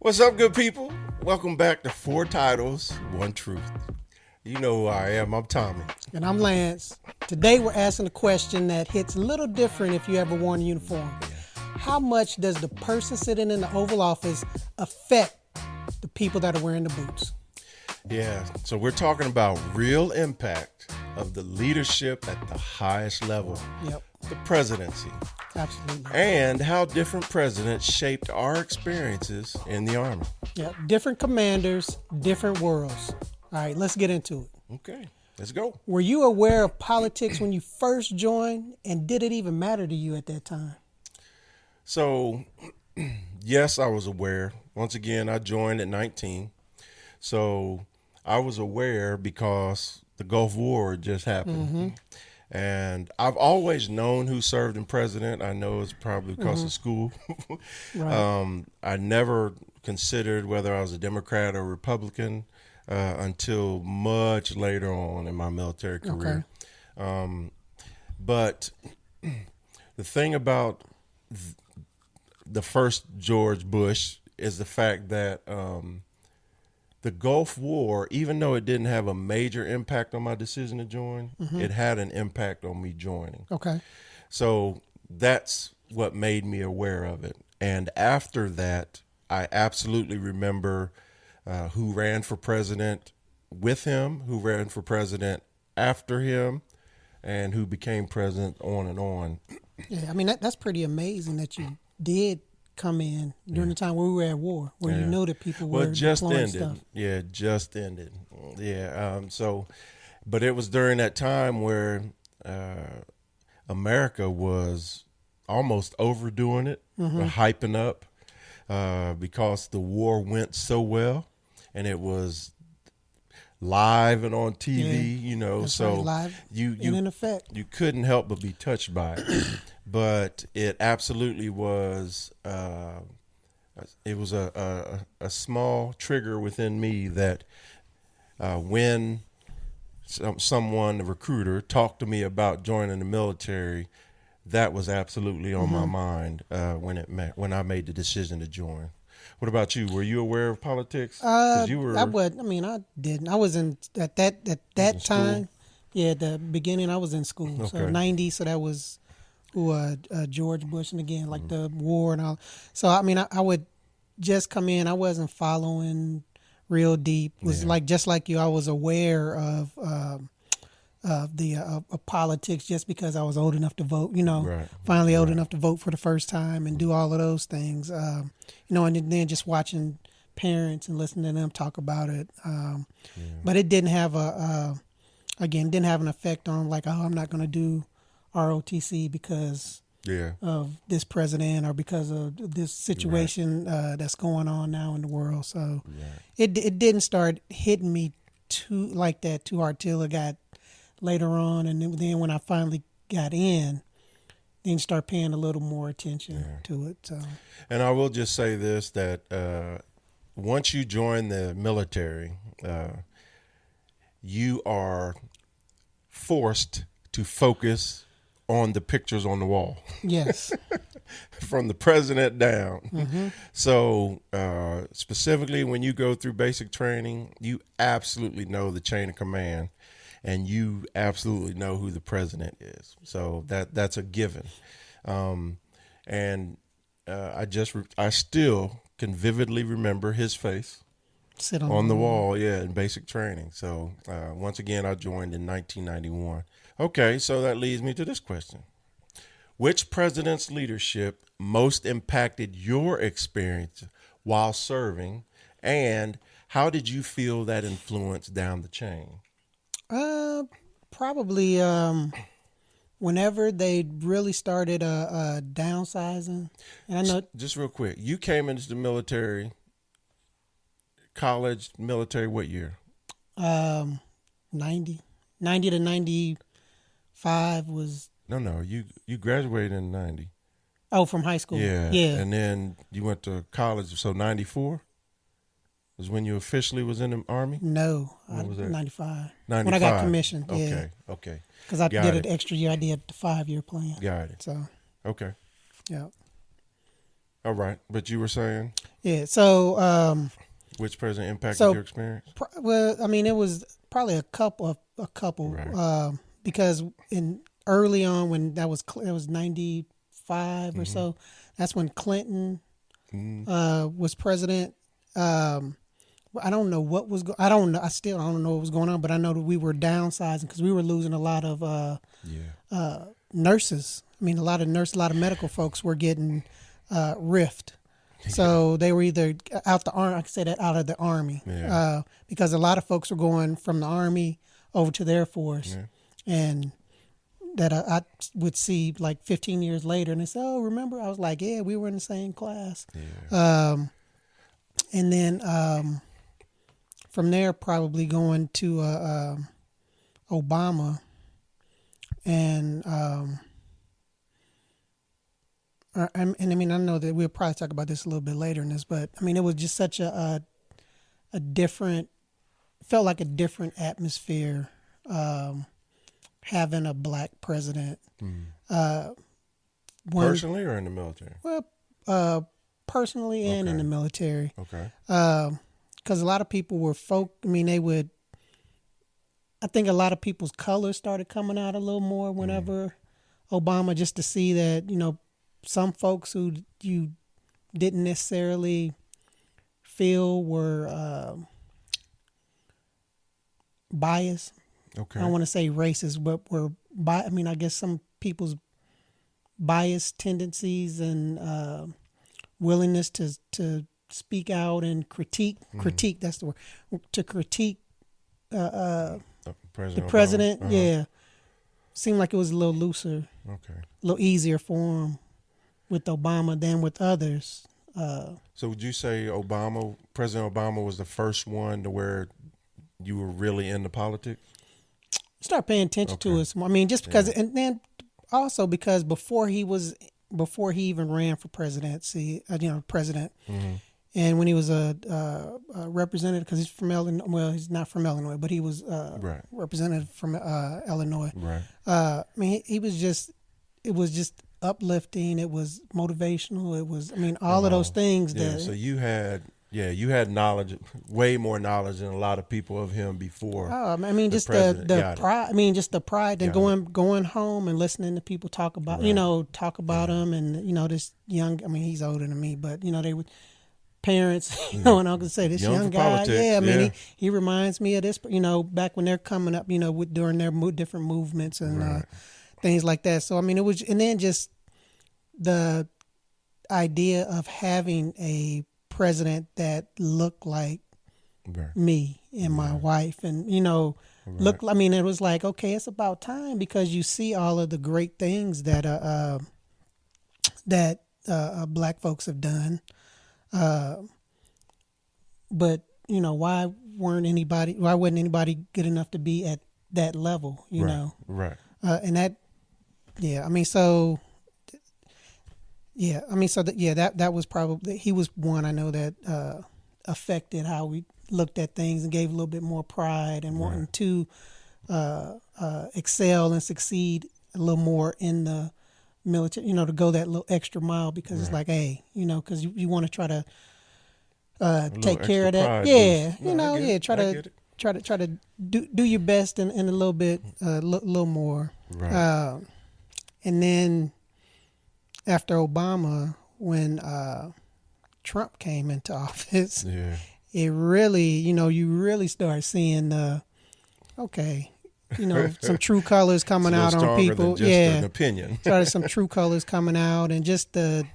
What's up, good people? Welcome back to Four Titles, One Truth. You know who I am. I'm Tommy. And I'm Lance. Today we're asking a question that hits a little different if you ever worn a uniform. How much does the person sitting in the Oval Office affect the people that are wearing the boots? Yeah, so we're talking about real impact of the leadership at the highest level, Yep, the presidency, absolutely. and how different presidents shaped our experiences in the Army. Yep, different commanders, different worlds. All right, let's get into it. Okay, let's go. Were you aware of politics when you first joined, and did it even matter to you at that time? So, yes, I was aware. Once again, I joined at 19. So I was aware because the Gulf War had just happened. Mm-hmm. And I've always known who served in president. I know it's probably because of school. Right. I never considered whether I was a Democrat or Republican until much later on in my military career. But the thing about the first George Bush is the fact that the Gulf War, even though it didn't have a major impact on my decision to join, it had an impact on me joining. Okay. So that's what made me aware of it. And after that, I absolutely remember who ran for president with him, who ran for president after him, and who became president on and on. Yeah, I mean, that's pretty amazing that you did come in during the time where we were at war, where you know that people were just deploying ended. stuff. Yeah, just ended. Yeah. But it was during that time where America was almost overdoing it, hyping up, because the war went so well, and it was live and on TV. That's so right, live you and in effect. you couldn't help but be touched by it. But it absolutely was. It was a small trigger within me that when someone, a recruiter, talked to me about joining the military, that was absolutely on my mind when I made the decision to join. What about you? Were you aware of politics? 'Cause you were. I didn't. I was in at that time. Yeah, the beginning. I was in school, so Okay. 90. So that was George Bush, and again like the war and all. So I mean, I would just come in. I wasn't following real deep. It was just like you. I was aware of politics just because I was old enough to vote. Right. Finally old enough to vote for the first time and do all of those things. And then just watching parents and listening to them talk about it. But it didn't have didn't have an effect on like, oh, I'm not going to do ROTC because of this president or because of this situation that's going on now in the world. So it didn't start hitting me too hard till it got later on, and then when I finally got in, then start paying a little more attention to it. So, and I will just say this, that once you join the military, you are forced to focus on the pictures on the wall. yes, From the president down. So specifically when you go through basic training, you absolutely know the chain of command, and you absolutely know who the president is. So that's a given. And I still can vividly remember his face sit on the wall, in basic training. So once again, I joined in 1991. Okay, so that leads me to this question. Which president's leadership most impacted your experience while serving, and how did you feel that influence down the chain? Probably whenever they really started downsizing, and I know Just real quick, you came into the military, college, military, what year? 90 to 95 was No, you graduated in 90. from high school. Yeah. And then you went to college, so 94 was when you officially was in the Army? No, When was that? 95. 95. When I got commissioned. Yeah. Okay. Because I Got did it. an extra year. I did the 5-year plan. Got it. So, Okay. yeah. All right, but you were saying Yeah. So, which president impacted so your experience? well, I mean, it was probably a couple, Right. because in early on when it was 95 or so, that's when Clinton was president. Um, I don't know what was I don't know. I still don't know what was going on, but I know that we were downsizing because we were losing a lot of nurses. I mean, a lot of medical folks were getting riffed. So they were either out the army. I could say that out of the army, because a lot of folks were going from the army over to the Air Force, and that I would see like 15 years later, and they say, "Oh, remember?" I was like, "Yeah, we were in the same class." And then from there, probably going to Obama, and and I mean, I know that we'll probably talk about this a little bit later in this, but I mean, it was just such a different, felt like a different atmosphere, having a black president. Personally or in the military? Well, personally and in the military. Okay. Because a lot of people were I mean, I think a lot of people's colors started coming out a little more whenever Obama, just to see that, some folks who you didn't necessarily feel were biased. Okay. I don't want to say racist, but I mean, I guess some people's biased tendencies and willingness to speak out and critique. That's the word. To critique the president. Yeah, seemed like it was a little looser. Okay. A little easier for him with Obama than with others. So would you say President Obama was the first one to where you were really into politics? Start paying attention to us. I mean, just because, and then also because before he even ran for presidency, president, and when he was a representative, because he's from Illinois. Well, he's not from Illinois, but he was representative from Illinois. Right. I mean, it was just uplifting. It was motivational. It was, I mean, all of those things that. So you had knowledge, way more knowledge than a lot of people of him before. Oh, I mean, just the pride. I mean, just the pride and going home and listening to people talk about, him, and this young. I mean, he's older than me, but they would. Parents, and I could say this young guy, politics, I mean, he reminds me of this, back when they're coming up, during their different movements and things like that. So, I mean, it was, and then just the idea of having a president that looked like me and my wife, and looked. I mean, it was like, okay, it's about time, because you see all of the great things that black folks have done. But why wasn't anybody good enough to be at that level, Right. And that, I mean, so, that was probably, he was one I know that, affected how we looked at things and gave a little bit more pride and wanting to, excel and succeed a little more in the military, to go that little extra mile, because it's like, hey, because you want to try to take care of that. Try to do your best and a little bit, little more. Right. And then after Obama, when Trump came into office, it really, you really start seeing some true colors coming out on people. Than just an opinion. Started some true colors coming out, and just the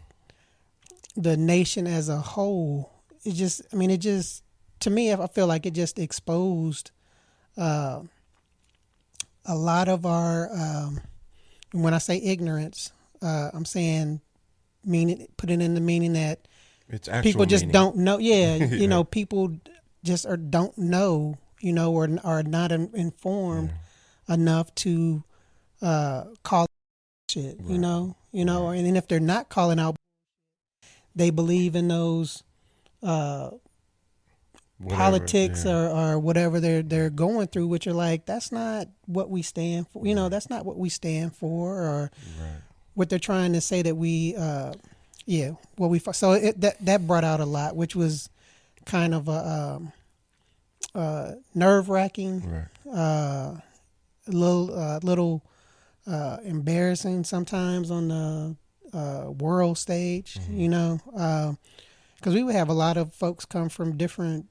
nation as a whole. It just, to me, I feel like it just exposed a lot of our. When I say ignorance, I'm saying put it in the meaning that it's actual people just meaning. don't know. Yeah, people just don't know. Or are not informed enough to call shit. And then if they're not calling out, they believe in those politics or whatever they're going through, which are like, that's not what we stand for. That's not what we stand for, or what they're trying to say that we Yeah, well, so that brought out a lot, which was kind of a nerve wracking, Right. little embarrassing sometimes on the world stage. Mm-hmm. You know, because we would have a lot of folks come from different,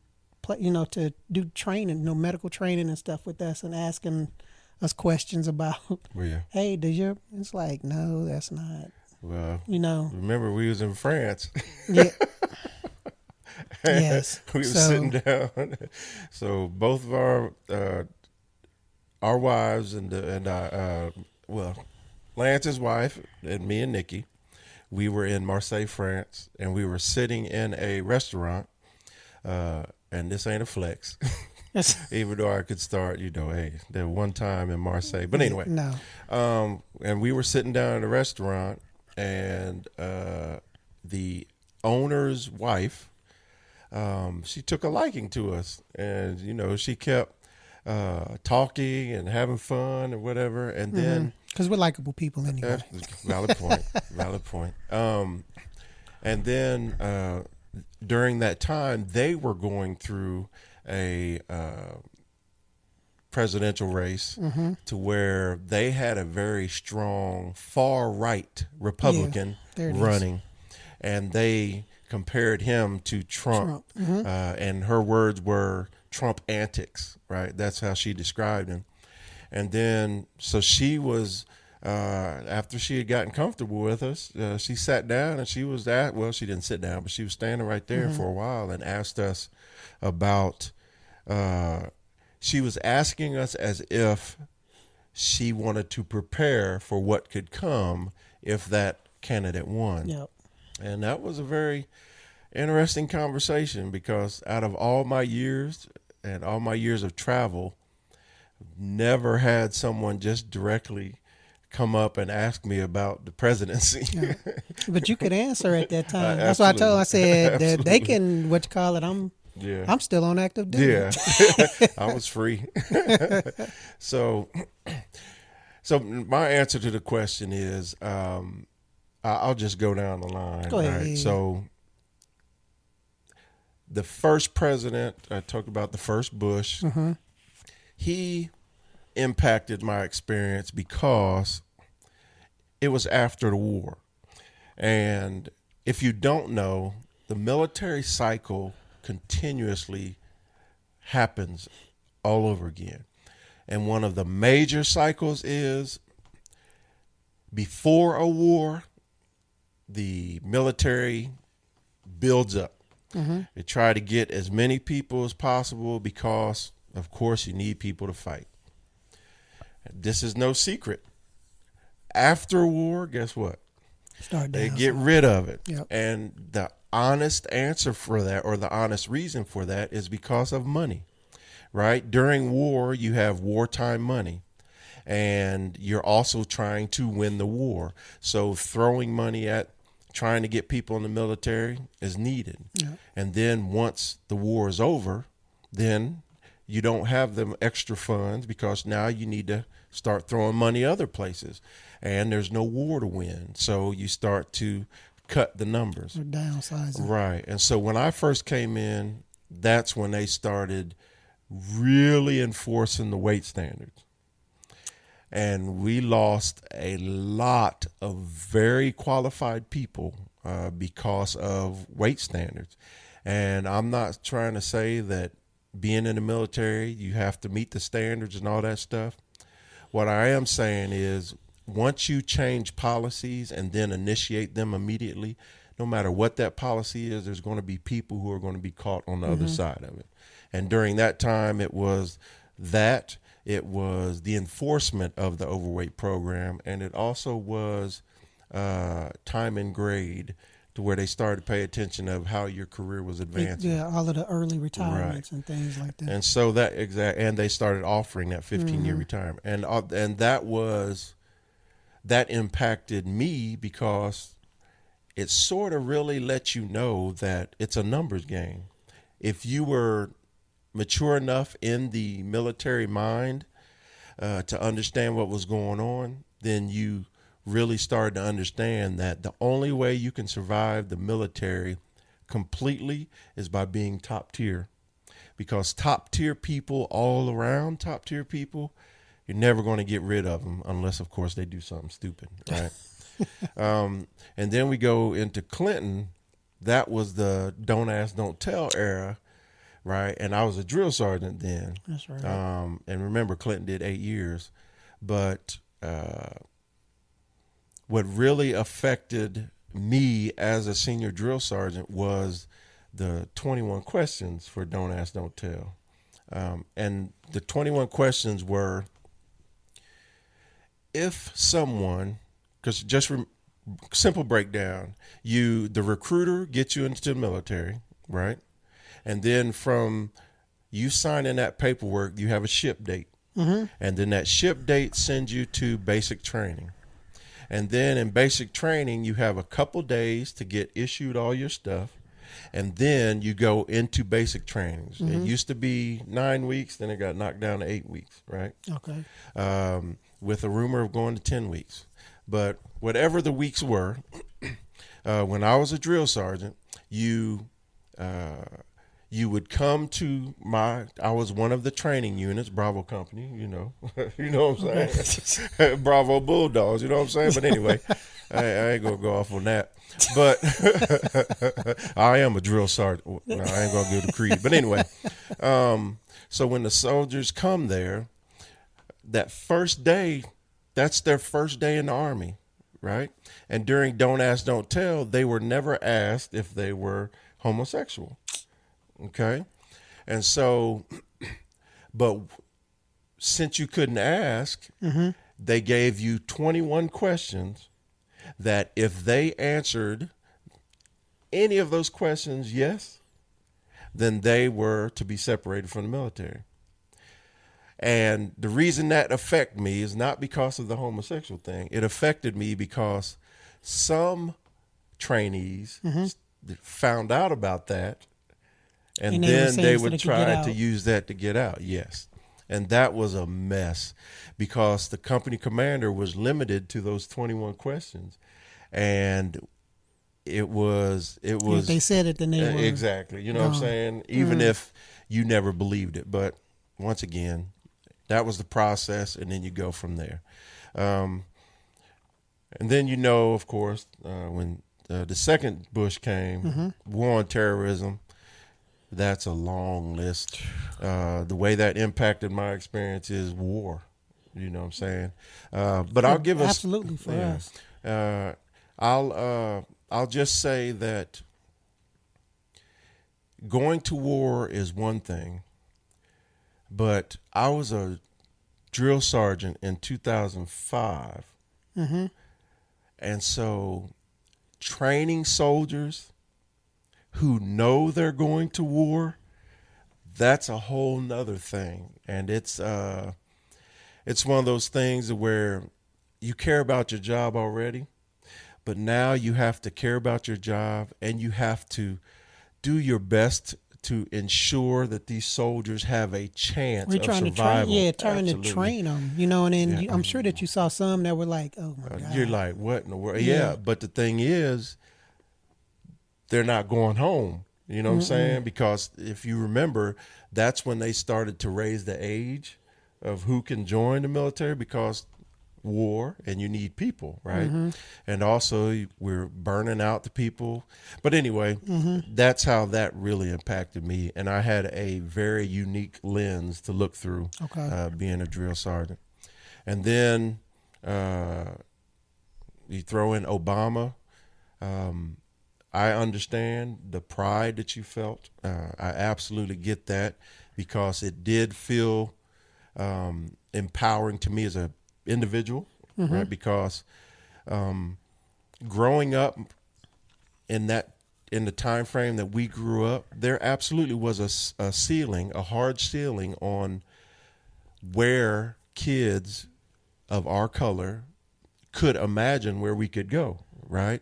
to do training, medical training and stuff with us, and asking us questions about, Well, yeah. hey, it's like, no, that's not. Well, You know, remember we was in France. yeah, yes. We were So sitting down. So both of our wives well, Lance's wife and me and Nikki, we were in Marseille, France, and we were sitting in a restaurant. And this ain't a flex, even though I could start, hey, there one time in Marseille. But anyway, no, and we were sitting down in a restaurant, and the owner's wife, she took a liking to us, and she kept talking and having fun and whatever, and then because we're likable people anyway. valid point. And then during that time, they were going through a presidential race to where they had a very strong far right Republican running, and they compared him to Trump. And her words were Trump antics, right? That's how she described him. And then, so she was, after she had gotten comfortable with us, she sat down and she didn't sit down, but she was standing right there for a while and asked us about, she was asking us as if she wanted to prepare for what could come if that candidate won. Yep. And that was a very interesting conversation, because out of all my years and all my years of travel, never had someone just directly come up and ask me about the presidency. Yeah. But you could answer at that time. That's why I told her, I said that they can, I'm still on active duty. Yeah. I was free. So my answer to the question is, I'll just go down the line. Go ahead. Right? So the first president, I talked about the first Bush, he impacted my experience because it was after the war. And if you don't know, the military cycle continuously happens all over again. And one of the major cycles is before a war, the military builds up. They try to get as many people as possible because, of course, you need people to fight. This is no secret. After war, guess what? They get rid of it. Yep. And the honest answer for that, or the honest reason for that, is because of money, right? During war, you have wartime money, and you're also trying to win the war. So throwing money at trying to get people in the military is needed. Yeah. And then once the war is over, then you don't have them extra funds, because now you need to start throwing money other places, and there's no war to win. So you start to cut the numbers. Or downsizing. Right. And so when I first came in, that's when they started really enforcing the weight standards. And we lost a lot of very qualified people because of weight standards. And I'm not trying to say that being in the military, you have to meet the standards and all that stuff. What I am saying is, once you change policies and then initiate them immediately, no matter what that policy is, there's going to be people who are going to be caught on the other side of it. And during that time, it was the enforcement of the overweight program, and it also was time and grade, to where they started to pay attention of how your career was advancing. Yeah, all of the early retirements and things like that. And so and they started offering that 15-year retirement, and that impacted me, because it sort of really lets you know that it's a numbers game. If you were mature enough in the military mind to understand what was going on, then you really started to understand that the only way you can survive the military completely is by being top tier. Because top tier people all around, top tier people, you're never going to get rid of them unless, of course, they do something stupid, right? And then we go into Clinton. That was the don't ask, don't tell era, right? And I was a drill sergeant then. That's right. And remember, Clinton did 8 years. But what really affected me as a senior drill sergeant was the 21 questions for Don't Ask, Don't Tell. And the 21 questions were, if someone, because simple breakdown, the recruiter gets you into the military, right? And then from you signing that paperwork, you have a ship date. Mm-hmm. And then that ship date sends you to basic training. And then in basic training, you have a couple days to get issued all your stuff. And then you go into basic trainings. Mm-hmm. It used to be 9 weeks, then it got knocked down to 8 weeks, right? Okay. With a rumor of going to 10 weeks. But whatever the weeks were, when I was a drill sergeant, you would come to I was one of the training units, Bravo Company, you know what I'm saying? Bravo Bulldogs, you know what I'm saying? But anyway, I ain't going to go off on that. But I am a drill sergeant. No, I ain't going to give the creed. But anyway, so when the soldiers come there, that first day, that's their first day in the Army, right? And during Don't Ask, Don't Tell, they were never asked if they were homosexual. Okay. And so, but since you couldn't ask, mm-hmm. they gave you 21 questions that if they answered any of those questions, yes, then they were to be separated from the military. And the reason that affected me is not because of the homosexual thing. It affected me because some trainees mm-hmm. found out about that. And then they would try to use that to get out. Yes. And that was a mess because the company commander was limited to those 21 questions. And it was. If they said it, then they were. Exactly. You know what I'm saying? Even if you never believed it. But once again, that was the process. And then you go from there. And then, of course, when the second Bush came, mm-hmm. war on terrorism. That's a long list. The way that impacted my experience is war. You know what I'm saying? But I'll give us absolutely for us. I'll just say that going to war is one thing, but I was a drill sergeant in 2005, mm-hmm. and so training soldiers who know they're going to war, that's a whole nother thing. And it's one of those things where you care about your job already, but now you have to care about your job and you have to do your best to ensure that these soldiers have a chance of survival. Trying to train them, and then I'm sure that you saw some that were like, oh my God. You're like, what in the world? Yeah, but the thing is, they're not going home. You know what I'm saying? Because if you remember, that's when they started to raise the age of who can join the military because war and you need people, right? Mm-hmm. And also we're burning out the people. But anyway, that's how that really impacted me. And I had a very unique lens to look through being a drill sergeant. And then you throw in Obama. I understand the pride that you felt. I absolutely get that because it did feel empowering to me as an individual, right? Because growing up in the time frame that we grew up, there absolutely was a ceiling, a hard ceiling on where kids of our color could imagine where we could go, right?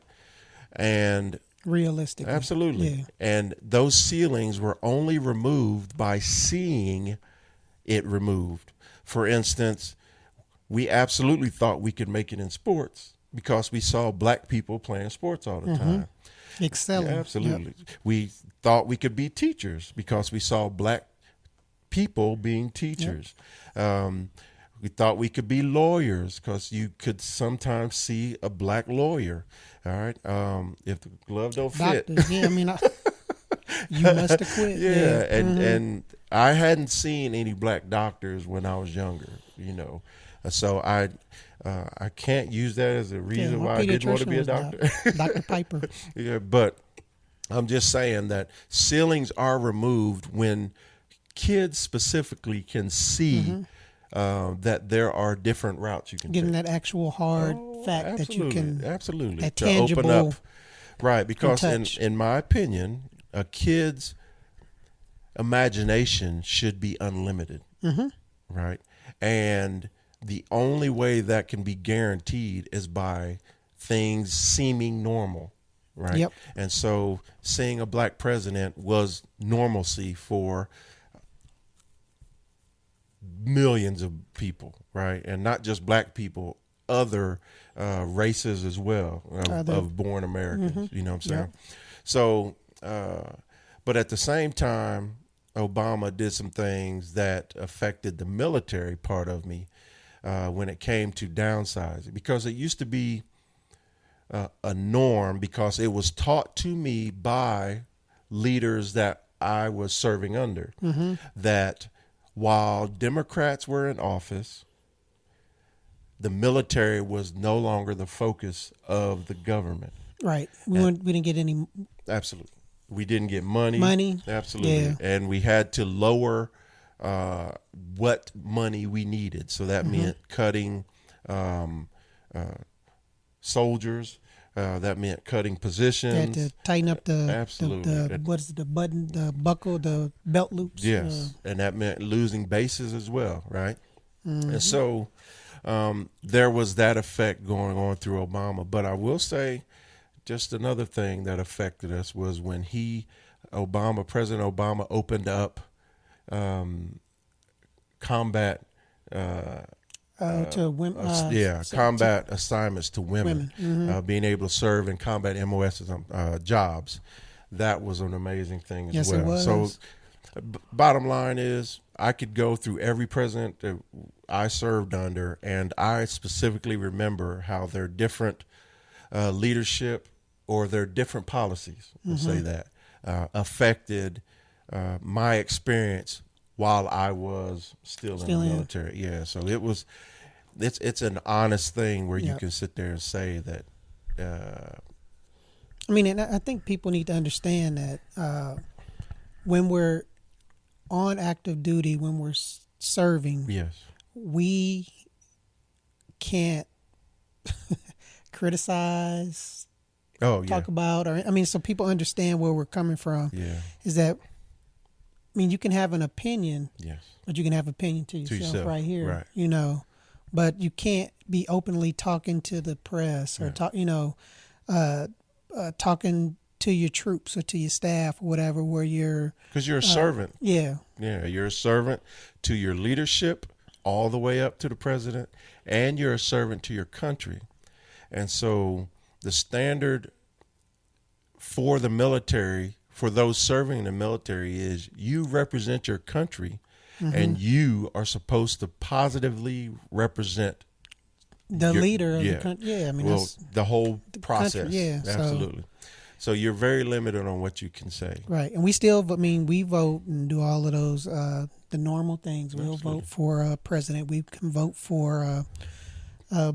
And realistically. Absolutely. Yeah. And those ceilings were only removed by seeing it removed. For instance, we absolutely thought we could make it in sports, because we saw black people playing sports all the time. Excelling. Yeah, absolutely. Yep. We thought we could be teachers because we saw black people being teachers. We thought we could be lawyers because you could sometimes see a black lawyer. All right. If the glove don't fit. Doctors, yeah, I mean, you must have quit. Yeah, and I hadn't seen any black doctors when I was younger, so I can't use that as a reason why I didn't want to be a doctor. Dr. Piper. Yeah, but I'm just saying that ceilings are removed when kids specifically can see that there are different routes you can Getting take. that actual hard fact that you can, that to tangible open up, right? Because touch. in my opinion, a kid's imagination should be unlimited, right? And the only way that can be guaranteed is by things seeming normal, right? Yep. And so seeing a black president was normalcy for millions of people, right? And not just black people, other races as well of born Americans, you know what I'm saying? Yep. So, but at the same time, Obama did some things that affected the military part of me when it came to downsizing, because it used to be a norm because it was taught to me by leaders that I was serving under, that while Democrats were in office, the military was no longer the focus of the government. Right. We didn't get any. Absolutely. We didn't get money. Absolutely. Yeah. And we had to lower what money we needed. So that meant cutting soldiers. That meant cutting positions. You had to tighten up the absolutely. what is it, the button, the buckle, the belt loops. Yes. And that meant losing bases as well, right? And so there was that effect going on through Obama. But I will say, just another thing that affected us was when President Obama opened up combat to women. Combat assignments to women. Being able to serve in combat MOS jobs. That was an amazing thing as well. It was. So bottom line is, I could go through every president that I served under, and I specifically remember how their different leadership or their different policies, we'll say that, affected my experience while I was still in the military. Yeah, so it's an honest thing where you can sit there and say that. I mean, and I think people need to understand that when we're on active duty, when we're serving, we can't criticize, talk about, or so people understand where we're coming from. Is that, you can have an opinion, but you can have opinion to yourself right here, right. But you can't be openly talking to the press or talking to your troops or to your staff or whatever, because you're a servant. You're a servant to your leadership all the way up to the president, and you're a servant to your country. And so the standard for the military, for those serving in the military, is you represent your country, and you are supposed to positively represent the leader of the country. The whole process. Country, absolutely. So you're very limited on what you can say. Right. And we still, we vote and do all of those, the normal things. We'll vote for president. We can vote for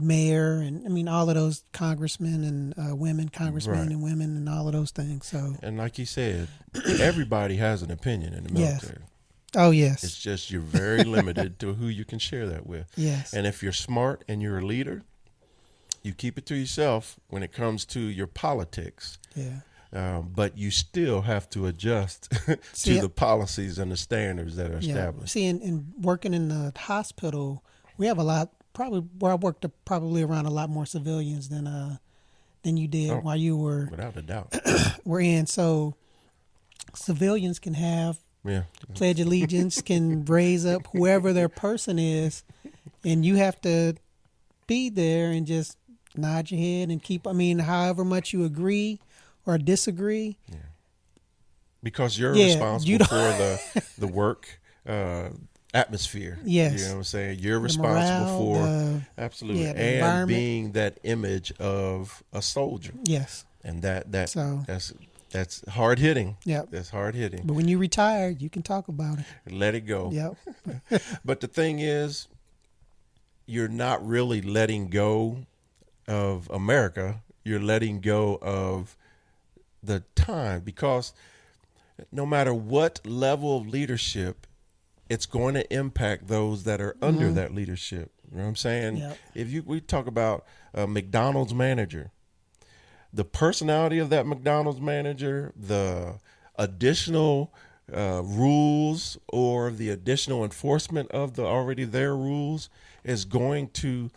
mayor, and all of those congressmen and women, congressmen and women, and all of those things. So, and like you said, everybody has an opinion in the military. Oh, yes. It's just you're very limited to who you can share that with. Yes. And if you're smart and you're a leader, you keep it to yourself when it comes to your politics. Yeah. But you still have to adjust to the policies and the standards that are established. See, in working in the hospital, we have a lot. Probably where I worked, probably around a lot more civilians than you did while you were. Without a doubt. We're in. So civilians can have pledge allegiance, can raise up whoever their person is, and you have to be there and just nod your head and keep. I mean, however much you agree or disagree. Yeah. Because you're Yeah, responsible you for don't. the work atmosphere. You know Yes, what I'm saying? You're the responsible morale, for the absolutely yeah, the and environment. being that image of a soldier. Yes. And that So that's hard hitting. yeah, That's hard hitting. but when you retire, you can talk about it. Let it go. Yep. But the thing is, you're not really letting go of America. You're letting go of the time, because no matter what level of leadership, it's going to impact those that are under that leadership. You know what I'm saying? Yep. If we talk about a McDonald's manager, the personality of that McDonald's manager, the additional rules or the additional enforcement of the already there rules is going to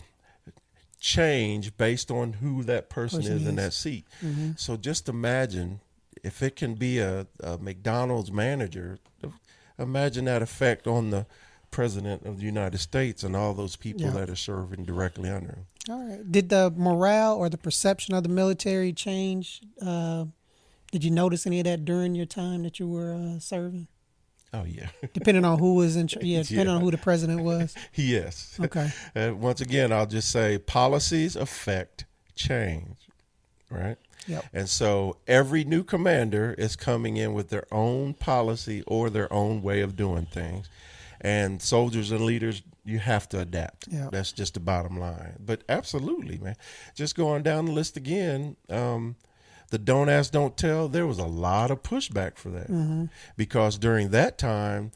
change based on who that person is in that seat. So just imagine if it can be a McDonald's manager, imagine that effect on the president of the United States and all those people Yeah. that are serving directly under him. All right. Did the morale or the perception of the military change? Did you notice any of that during your time that you were serving? Oh, yeah. Depending on who was in charge. Yeah, depending on who the president was. Yes. Okay. Once again, I'll just say policies affect change, right? Yep. And so every new commander is coming in with their own policy or their own way of doing things. And soldiers and leaders, you have to adapt. Yeah. That's just the bottom line. But absolutely, man. Just going down the list again, the don't ask, don't tell, there was a lot of pushback for that. Because during that time,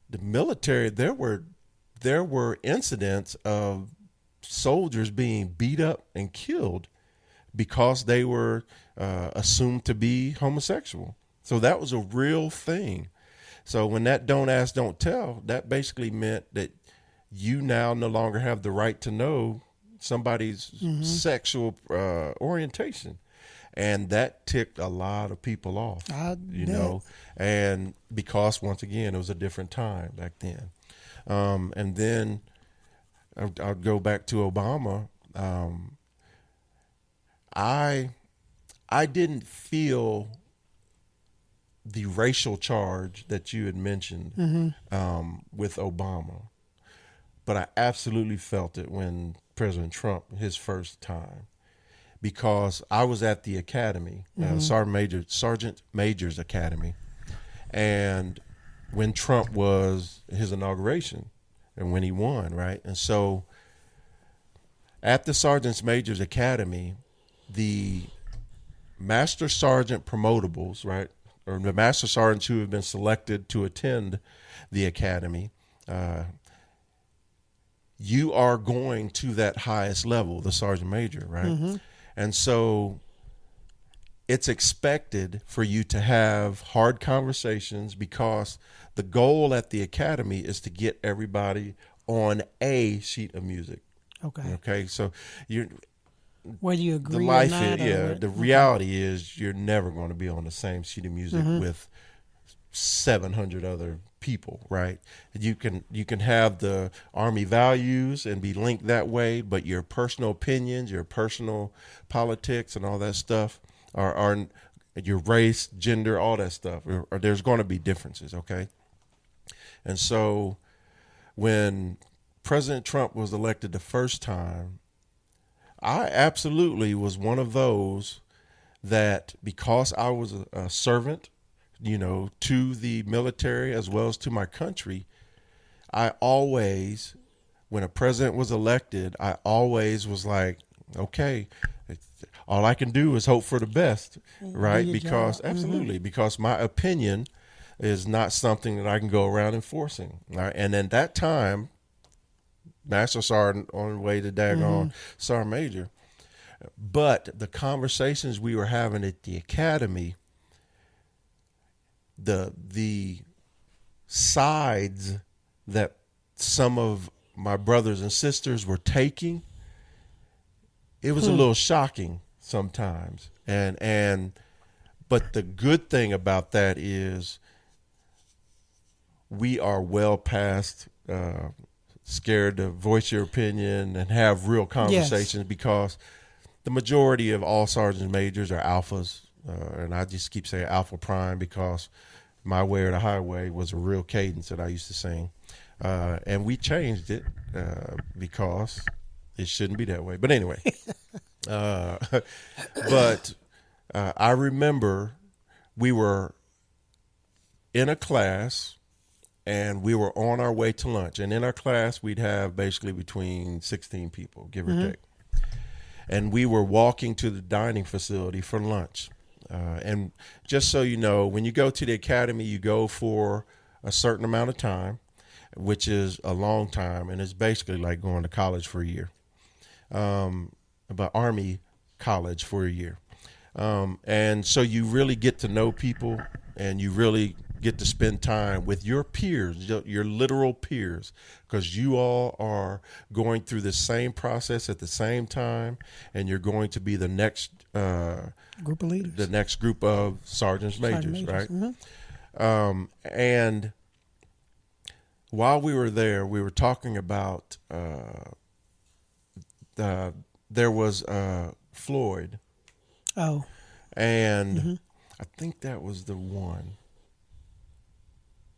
the military, there were incidents of soldiers being beat up and killed because they were assumed to be homosexual. So that was a real thing. So when that don't ask, don't tell, that basically meant that you now no longer have the right to know somebody's sexual orientation. And that ticked a lot of people off, you know, and because once again, it was a different time back then. And then I'll go back to Obama. I didn't feel the racial charge that you had mentioned with Obama, but I absolutely felt it when President Trump, his first time, because I was at the academy, Sergeant Major's Academy, and when Trump was his inauguration and when he won, right? And so at the Sergeant Major's Academy, the Master Sergeant promotables, right, or the Master Sergeants who have been selected to attend the academy, you are going to that highest level, the Sergeant Major, right? And so it's expected for you to have hard conversations because the goal at the academy is to get everybody on a sheet of music. Okay. Okay. So Whether you agree the life or not. is, the reality is you're never going to be on the same sheet of music with 700 other people, right? You can have the Army values and be linked that way, but your personal opinions, your personal politics and all that stuff are your race, gender, all that stuff, or there's going to be differences, okay? And so when President Trump was elected the first time, I absolutely was one of those that, because I was a servant, you know, to the military as well as to my country, I always, when a president was elected, I always was like, okay, all I can do is hope for the best, right? Because absolutely, because my opinion is not something that I can go around enforcing, right? And at that time, Master Sergeant on the way to daggone Sergeant Major. But the conversations we were having at the academy, the sides that some of my brothers and sisters were taking, it was a little shocking sometimes. But the good thing about that is we are well past scared to voice your opinion and have real conversations because the majority of all sergeant majors are alphas, and I just keep saying alpha prime because My Way or the Highway was a real cadence that I used to sing. And we changed it because it shouldn't be that way. But anyway, I remember we were in a class and we were on our way to lunch. And in our class, we'd have basically between 16 people, give or take. And we were walking to the dining facility for lunch. And just so you know, when you go to the academy, you go for a certain amount of time, which is a long time. And it's basically like going to college for a year, but Army college for a year. And so you really get to know people and you really get to spend time with your peers, your literal peers, because you all are going through the same process at the same time, and you're going to be the next group of leaders, the next group of sergeants majors, right? Mm-hmm. And while we were there, we were talking about there was Floyd. Oh. And I think that was the one.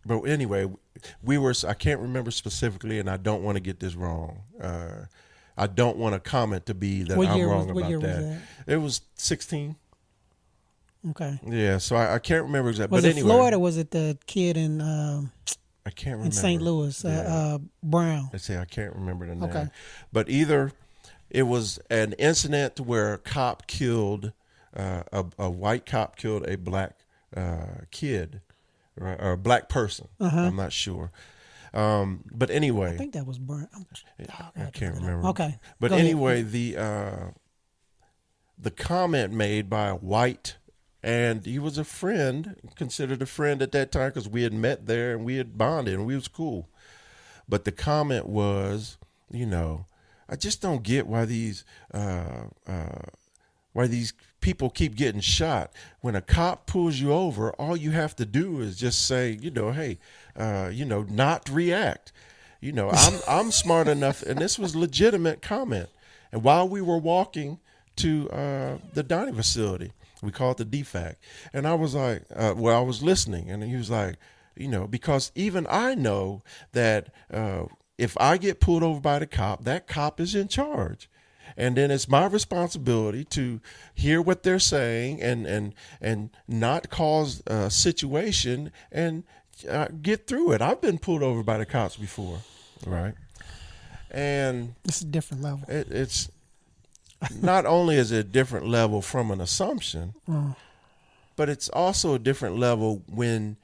But anyway, I can't remember specifically, and I don't want to get this wrong. I don't want a comment to be that I'm wrong about that. Was that. It was 16. Okay. Yeah, so I can't remember exactly. Was but it anyway, Floyd or was it the kid in I can't remember. In St. Louis, Brown? I say I can't remember the name. Okay. But either it was an incident where a cop killed, a white cop killed a black kid. Right, or a black person. I'm not sure. But anyway. I think that was Brown. I can't remember. Okay. But anyway, the comment made by a white, and he was a friend, considered a friend at that time because we had met there and we had bonded and we was cool. But the comment was, I just don't get why these people keep getting shot. When a cop pulls you over, all you have to do is just say, hey, not react. I'm smart enough, and this was legitimate comment. And while we were walking to the dining facility, we call it the DFAC, and I was like, I was listening, and he was like, because even I know that if I get pulled over by the cop, that cop is in charge. And then it's my responsibility to hear what they're saying and not cause a situation and get through it. I've been pulled over by the cops before, right? And it's a different level. It's not only is it a different level from an assumption, but it's also a different level when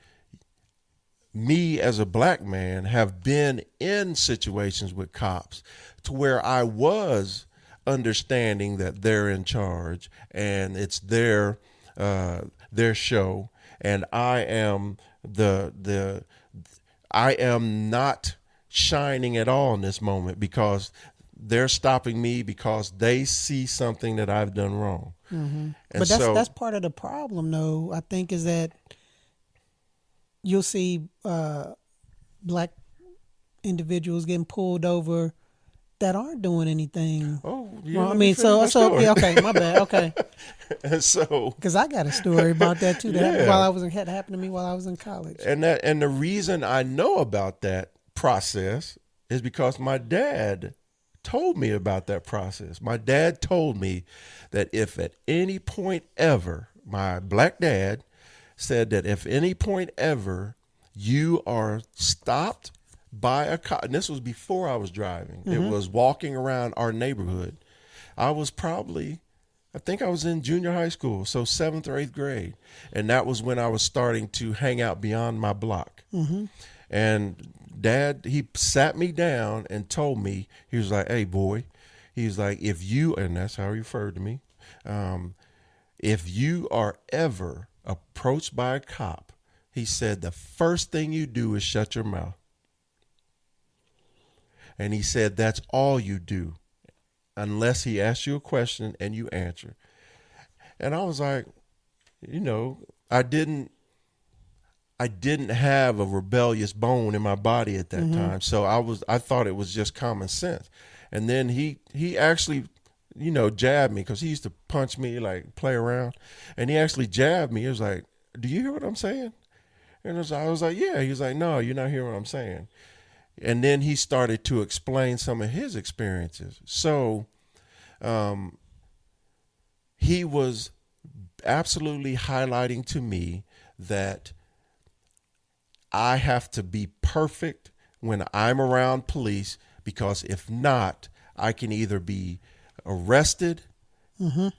me as a black man have been in situations with cops to where I was understanding that they're in charge and it's their show, and I am I am not shining at all in this moment because they're stopping me because they see something that I've done wrong. Mm-hmm. But that's part of the problem, though. I think is that you'll see black individuals getting pulled over that aren't doing anything. Oh, yeah. Well, I mean, so yeah, okay, my bad, okay. And so, because I got a story about that too. That had happened to me while I was in college. And the reason I know about that process is because my dad told me about that process. My dad told me that if at any point ever, my black dad said that if any point ever you are stopped by a cop, and this was before I was driving. Mm-hmm. It was walking around our neighborhood. I think I was in junior high school, so 7th or 8th grade. And that was when I was starting to hang out beyond my block. Mm-hmm. And Dad, he sat me down and told me, he was like, hey, boy, he was like, if you, and that's how he referred to me, if you are ever approached by a cop, he said, the first thing you do is shut your mouth. And he said, that's all you do, unless he asks you a question and you answer. And I was like, I didn't have a rebellious bone in my body at that time. So I thought it was just common sense. And then he actually, jab me because he used to punch me, like play around. And he actually jabbed me. He was like, do you hear what I'm saying? And I was like, yeah. He was like, no, you're not hearing what I'm saying. And then he started to explain some of his experiences. So he was absolutely highlighting to me that I have to be perfect when I'm around police, because if not, I can either be arrested,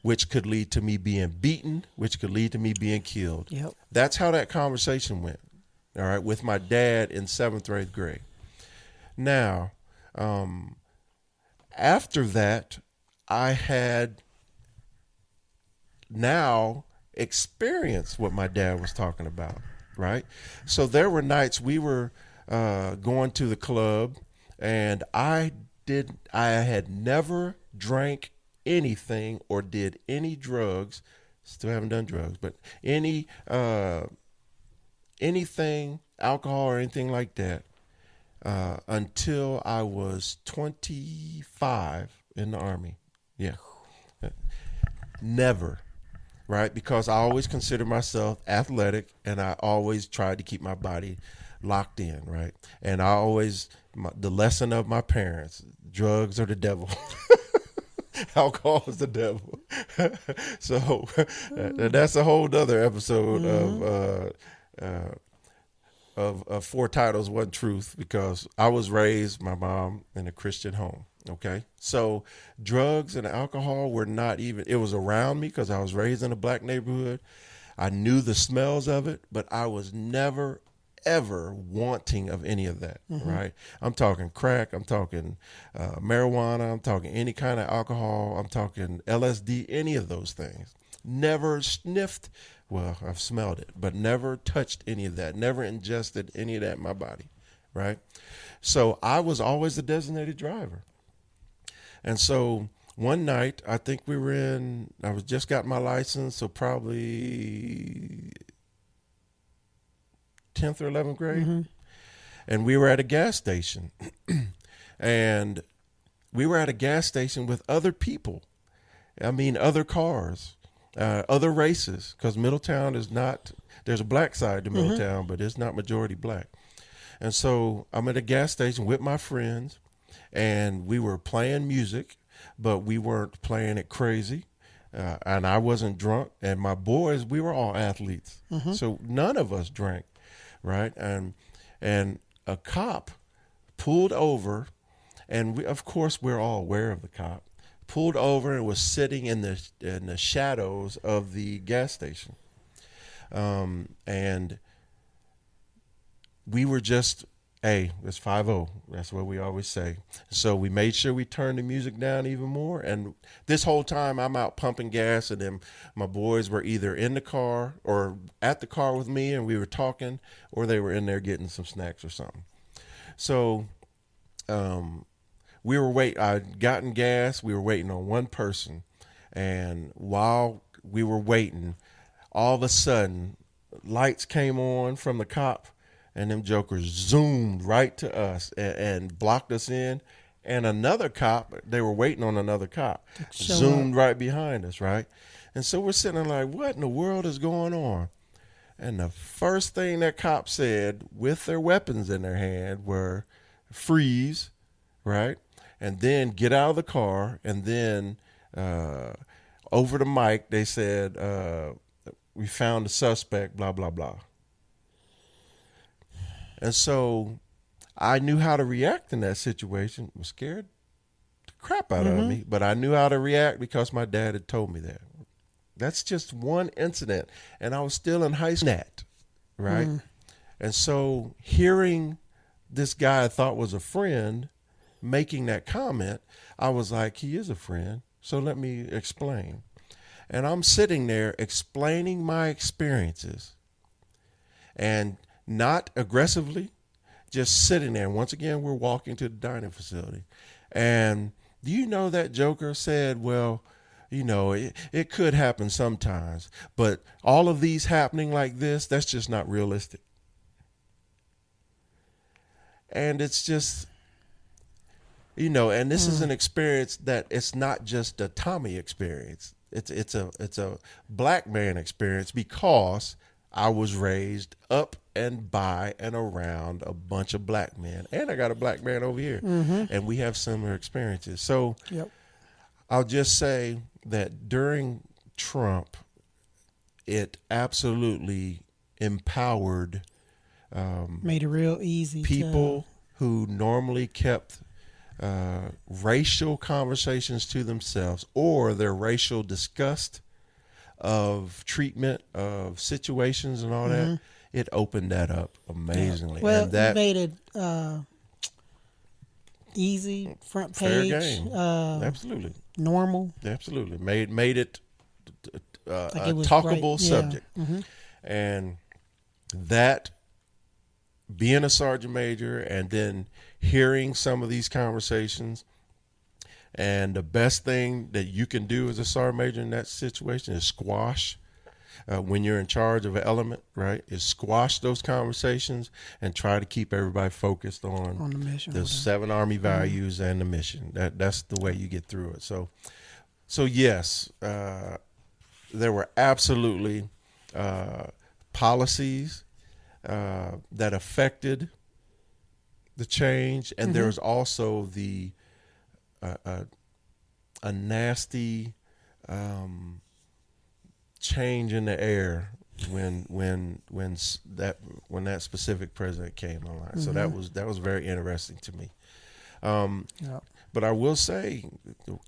which could lead to me being beaten, which could lead to me being killed. Yep. That's how that conversation went, all right, with my dad in 7th or 8th grade. Now, after that, I had now experienced what my dad was talking about, right? So there were nights we were going to the club, and I had never drank anything or did any drugs. Still haven't done drugs, but anything, alcohol or anything like that, until I was 25 in the Army. Yeah. Never. Right? Because I always considered myself athletic, and I always tried to keep my body locked in, right? And I always, the lesson of my parents, drugs are the devil. Alcohol is the devil. So that's a whole other episode of Four Titles, One Truth, because I was raised, my mom, in a Christian home. Okay. So drugs and alcohol were not even, it was around me because I was raised in a black neighborhood. I knew the smells of it, but I was never, ever wanting of any of that. Right. I'm talking crack. I'm talking marijuana. I'm talking any kind of alcohol. I'm talking LSD, any of those things. Never sniffed. Well, I've smelled it, but never touched any of that. Never ingested any of that in my body. Right. So I was always the designated driver. And so one night, I think I was just got my license, so probably 10th or 11th grade. And we were at a gas station. And we were at a gas station with other people. I mean, other cars, other races, because Middletown is not, there's a black side to Middletown, but it's not majority black. And so I'm at a gas station with my friends, and we were playing music, but we weren't playing it crazy. And I wasn't drunk. And my boys, we were all athletes. So none of us drank, right? And a cop pulled over, and we, of course, we're all aware of the cop, pulled over and was sitting in the shadows of the gas station. And we were just, hey, it's 5-0. That's what we always say. So we made sure we turned the music down even more. And this whole time I'm out pumping gas, and then my boys were either in the car or at the car with me, and we were talking, or they were in there getting some snacks or something. So we were I'd gotten gas. We were waiting on one person. And while we were waiting, all of a sudden, lights came on from the cop, and them jokers zoomed right to us and blocked us in. And another cop, they were waiting on another cop, zoomed right behind us, right? And so we're sitting there like, what in the world is going on? And the first thing that cop said with their weapons in their hand were freeze, right? And then get out of the car. And then over the mic, they said, we found the suspect, blah, blah, blah. And so I knew how to react in that situation. I was scared the crap out of me, but I knew how to react because my dad had told me that. That's just one incident. And I was still in high school, right? And so hearing this guy I thought was a friend making that comment, I was like, he is a friend. So let me explain. And I'm sitting there explaining my experiences, and not aggressively, just sitting there. Once again, we're walking to the dining facility. And do you know that joker said, well, it could happen sometimes, but all of these happening like this, that's just not realistic. And it's And this is an experience that it's not just a Tommie experience. It's a black man experience because I was raised up and by and around a bunch of black men, and I got a black man over here, and we have similar experiences. So Yep. I'll just say that during Trump, it absolutely empowered Made it real easy. people who normally kept racial conversations to themselves, or their racial disgust of treatment of situations and all that. It opened that up amazingly. Well, and that it made it easy, front fair page, game. Absolutely. normal. Absolutely. Made it Like a it was talkable right. Yeah. subject. And that, being a sergeant major and then hearing some of these conversations, and the best thing that you can do as a sergeant major in that situation is squash. When you're in charge of an element, right, is squash those conversations and try to keep everybody focused on the mission. the 7 Army values and the mission. That's the way you get through it. So yes, there were absolutely policies that affected the change, and there was also the a nasty change in the air when that specific president came online. So that was very interesting to me. But I will say,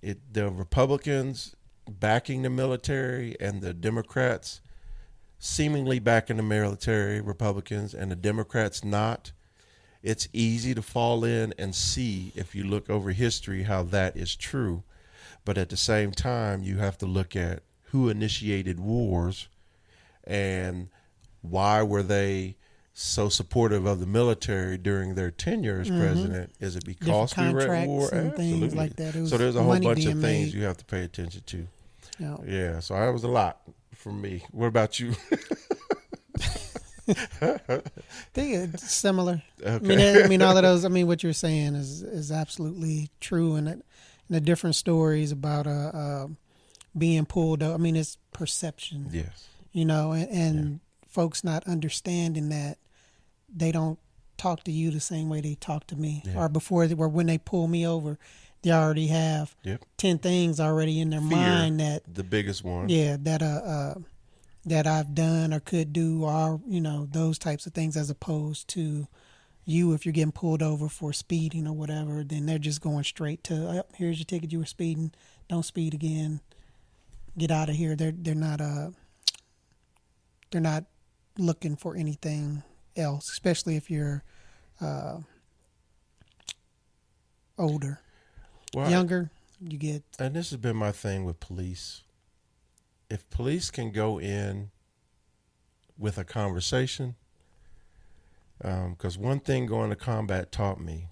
the Republicans backing the military and the Democrats seemingly backing the military, Republicans, and the Democrats not. It's easy to fall in and see, if you look over history, how that is true. But at the same time, you have to look at who initiated wars and why were they so supportive of the military during their tenure as president. Is it because we were at war? And Absolutely. things like that. So there's a whole bunch of things made. you have to pay attention to. Yeah. Yeah, so that was a lot for me. What about you? I think it's similar. Okay. I mean, all of those. I mean, what you're saying is absolutely true, and the different stories about being pulled up. I mean, it's perception. Yes. And folks not understanding that they don't talk to you the same way they talk to me, or when they pull me over, they already have 10 things already in their mind that the biggest one. Yeah, that I've done or could do, or those types of things, as opposed to you, if you're getting pulled over for speeding or whatever, then they're just going straight to, here's your ticket, you were speeding, don't speed again, get out of here. They're not looking for anything else, especially if you're older. Younger, you get. And this has been my thing with police. If police can go in with a conversation, because one thing going to combat taught me,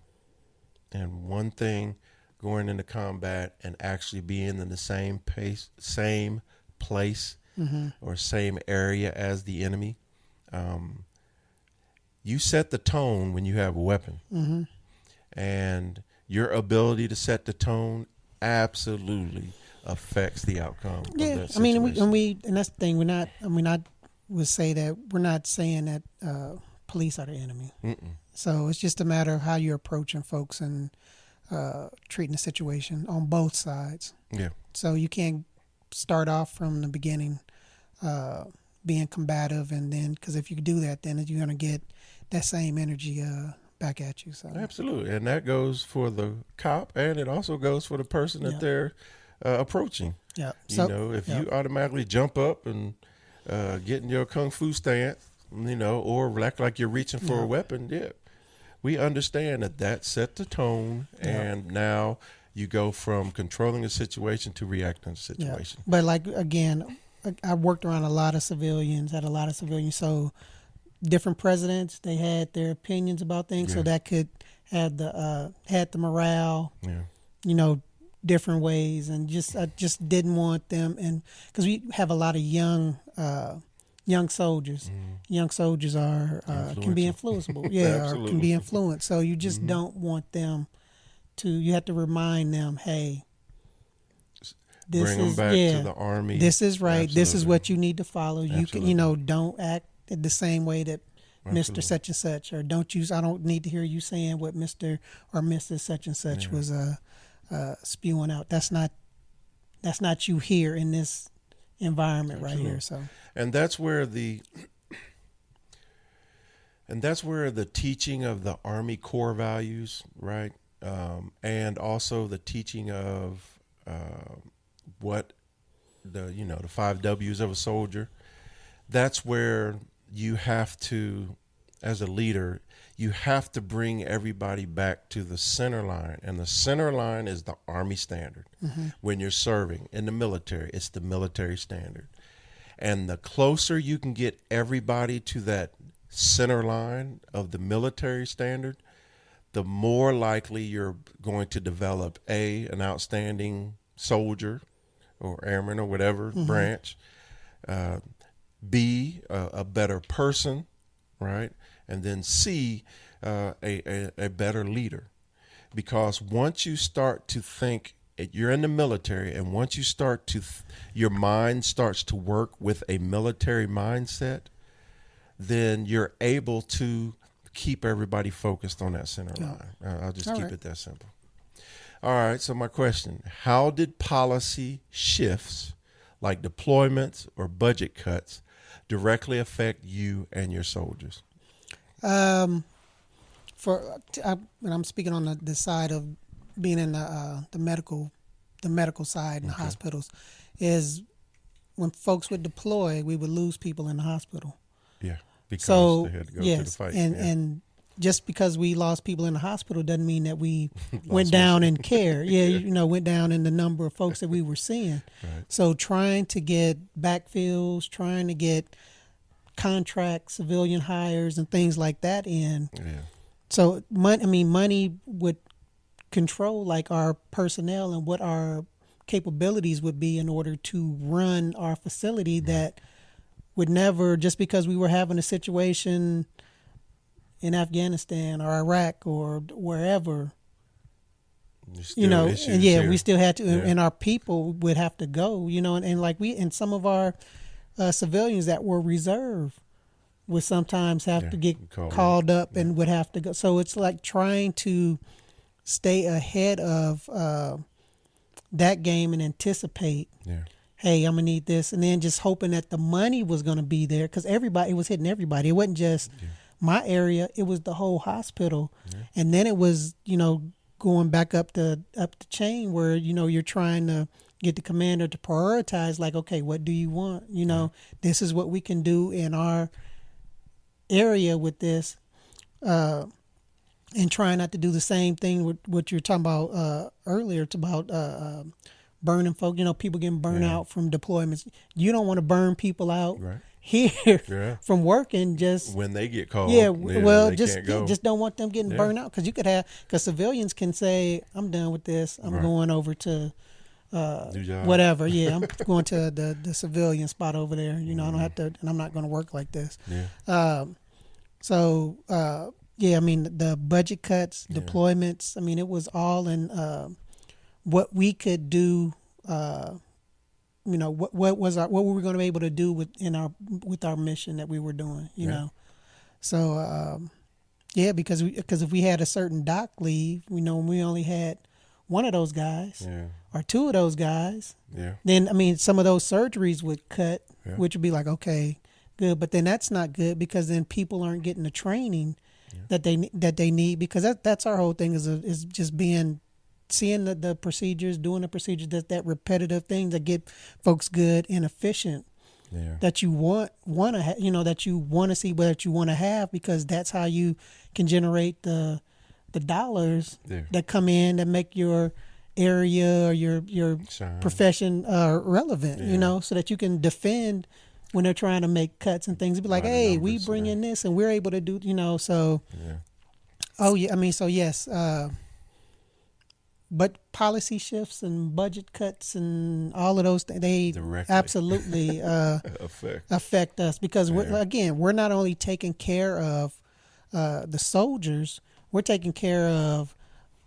and one thing going into combat and actually being in the same place, or same area as the enemy, you set the tone when you have a weapon. And your ability to set the tone absolutely affects the outcome. Yeah, of that I mean, situation. and that's the thing. I would say that we're not saying that police are the enemy. So it's just a matter of how you're approaching folks and treating the situation on both sides. Yeah. So you can't start off from the beginning being combative, and then, because if you do that, then you're going to get that same energy back at you. So Absolutely. And that goes for the cop, and it also goes for the person that they're approaching. Yeah. If you automatically jump up and get in your kung fu stance, or act like you're reaching for a weapon, we understand that set the tone, and now you go from controlling a situation to reacting to a situation. But again, I worked around a lot of civilians, so different presidents, they had their opinions about things, so that could have had the morale, different ways, and I just didn't want them, and because we have a lot of young soldiers. Young soldiers are can be influenceable, or can be influenced. So you just don't want them you have to remind them, hey, this Bring them is back to the Army. This is right. Absolutely. This is what you need to follow. You can, Absolutely. don't act the same way that Absolutely. Mr. Such and Such, or don't use. I don't need to hear you saying what Mr. or Mrs. Such and Such was spewing out. That's not you here in this environment right here. So, and that's where the teaching of the Army core values, right, and also the teaching of what the 5 W's of a soldier. That's where you have to, as a leader, you have to bring everybody back to the center line. And the center line is the Army standard. Mm-hmm. When you're serving in the military, it's the military standard. And the closer you can get everybody to that center line of the military standard, the more likely you're going to develop an outstanding soldier or airman or whatever branch, B, a better person, right? And then C, a better leader. Because once you start to think, you're in the military, and once you start to, your mind starts to work with a military mindset, then you're able to keep everybody focused on that center line. I'll just keep it that simple. All right, so my question, how did policy shifts like deployments or budget cuts directly affect you and your soldiers? And I'm speaking on the side of being in the medical side in the hospitals, is when folks would deploy, we would lose people in the hospital. Yeah, because they had to go to the fight. And just because we lost people in the hospital doesn't mean that we went down in care. Yeah, went down in the number of folks that we were seeing. Right. So trying to get backfills, trying to get contract civilian hires and things like that in. Yeah. So money would control like our personnel and what our capabilities would be in order to run our facility that would never, just because we were having a situation in Afghanistan or Iraq or wherever, we still had to, and our people would have to go, and like and some of our civilians that were reserve would sometimes have to get called up and would have to go. So it's like trying to stay ahead of that game and anticipate. Yeah. Hey, I'm gonna need this, and then just hoping that the money was gonna be there, because it was hitting everybody. It wasn't just my area; it was the whole hospital, and then it was going back up the chain where you're trying to get the commander to prioritize. Like, okay, what do you want? This is what we can do in our area with this, and trying not to do the same thing with what you're talking about earlier. It's about burning folk, people getting burned out from deployments. You don't want to burn people out here from working just when they get called. Just don't want them getting burned out, because civilians can say, I'm done with this. I'm going over to whatever. Yeah, I'm going to the civilian spot over there. I don't have to, and I'm not going to work like this. Yeah. The budget cuts, deployments. It was all in what we could do. What were we going to be able to do with our mission that we were doing. So because if we had a certain doc leave, we only had one of those guys or two of those guys. Yeah. Then some of those surgeries would cut, which would be like, okay, good, but then that's not good, because then people aren't getting the training that they need, because that's our whole thing is just seeing the procedures, doing the procedures, that repetitive things that get folks good and efficient. Yeah. That you want to that you want to see, what you want to have, because that's how you can generate the dollars that come in that make your area or your profession relevant. So that you can defend when they're trying to make cuts and things. It'd be like, hey, we bring in this and we're able to do, so. Yeah. Oh yeah, so yes. But policy shifts and budget cuts and all of those things, they directly absolutely affect us, because we're not only taking care of the soldiers, we're taking care of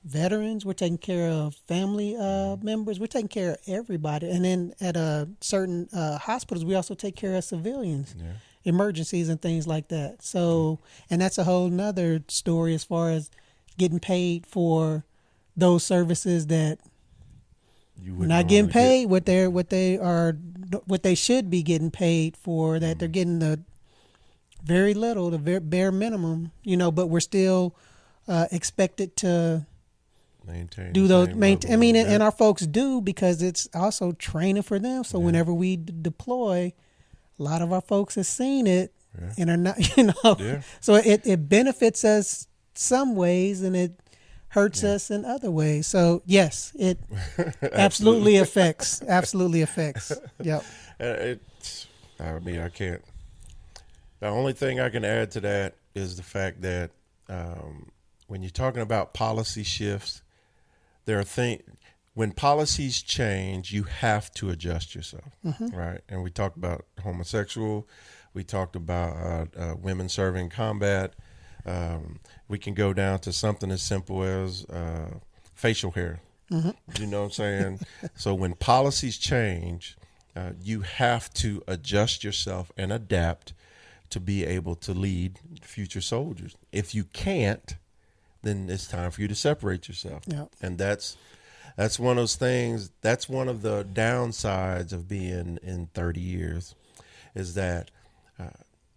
veterans. We're taking care of family members. We're taking care of everybody. And then at certain hospitals, we also take care of civilians, Yeah. emergencies and things like that. So, and that's a whole nother story as far as getting paid for those services that You wouldn't not getting normally paid what they should be getting paid for, that they're getting the very little, the bare minimum, but we're still expected to maintain do the those same maintain. I level mean, of and that. our folks do, because it's also training for them. So Yeah. whenever we deploy, a lot of our folks have seen it Yeah. and are not, Yeah. So it benefits us some ways and it hurts Yeah. us in other ways. So yes, it Absolutely. absolutely affects. Yep. I mean, I can't. The only thing I can add to that is the fact that when you're talking about policy shifts, there are things. When policies change, you have to adjust yourself, right? And we talked about homosexual. We talked about women serving combat. We can go down to something as simple as facial hair. You know what I'm saying? So when policies change, you have to adjust yourself and adapt to be able to lead future soldiers. If you can't, then it's time for you to separate yourself. Yep. And that's one of those things. That's one of the downsides of being in 30 years, is that